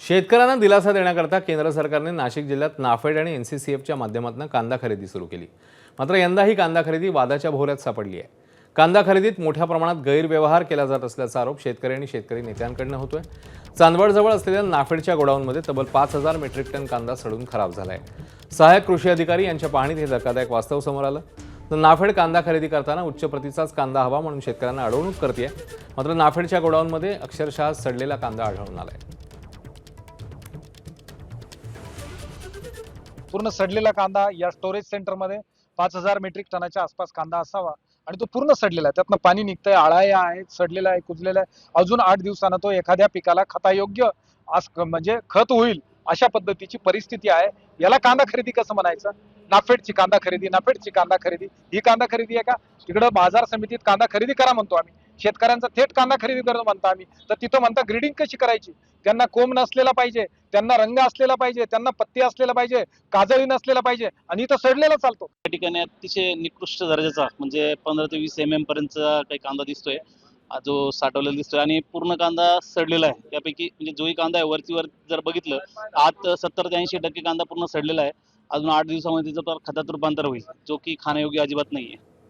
शेतकऱ्यांना दिलासा देण्याकरता केंद्र सरकारने नाशिक जिल्ह्यात नाफेड आणि NCCFच्या माध्यमातून कांदा खरेदी सुरू केली। मात्र यंदा ही कांदा खरेदी वादाच्या भोवऱ्यात सापडली आहे। कांदा खरेदीत मोठ्या प्रमाणात गैरव्यवहार केला जात असल्याचा आरोप शेतकरी आणि शेतकरी नेत्यांकडून होतोय। चांदवडजवळ असलेल्या नाफेडच्या गोडाऊनमध्ये तब्बल 5,000 मेट्रिक टन कांदा सडून खराब झालाय। सहाय्यक कृषी अधिकारी यांच्या पाहणीत हे धक्कादायक वास्तव समोर आलं। तर नाफेड कांदा खरेदी करताना उच्च प्रतीचाच कांदा हवा म्हणून शेतकऱ्यांना अडवणूक करते। मात्र नाफेडच्या गोडाऊनमध्ये अक्षरशः सडलेला कांदा आढळून आलाय। पूर्ण सडलेला कांदा या स्टोरेज सेंटरमध्ये 5,000 मेट्रिक टनाच्या आसपास कांदा असावा आणि तो पूर्ण सडलेला आहे। त्यातनं पाणी निघतंय, आळ्या आहेत, सडलेला आहे, कुजलेला आहे। अजून 8 दिवसांना तो एखाद्या पिकाला खतायोग्य म्हणजे खत होईल अशा पद्धतीची परिस्थिती आहे। याला कांदा खरेदी कसं म्हणायचं? नाफेडची कांदा खरेदी, नाफेडची कांदा खरेदी, ही कांदा खरेदी आहे का? तिकडं बाजार समितीत कांदा खरेदी करा म्हणतो आम्ही, शेतकऱ्यांचा थेट कांदा खरेदी करतो म्हणतो आम्ही, तर तिथं म्हणता ग्रेडिंग कशी करायची? त्यांना कोंब नसलेला पाहिजे, त्यांना रंग असलेला पाहिजे, त्यांना पत्ती असलेला पाहिजे, काजळी नसलेला पाहिजे आणि इथं सडलेला चालतो। त्या ठिकाणी अतिशय निकृष्ट दर्जाचा म्हणजे 15 ते 20 mm पर्यंतचा काही कांदा दिसतोय, जो साठवलेला दिसतोय आणि पूर्ण कांदा सडलेला आहे। त्यापैकी म्हणजे जोही कांदा आहे वरची वर जर बघितलं आत 70 ते 80% कांदा पूर्ण सडलेला आहे। अजून 8 दिवसामध्ये त्याचं खतात रूपांतर होईल, जो की खाण्यायोग्य अजिबात नाहीये।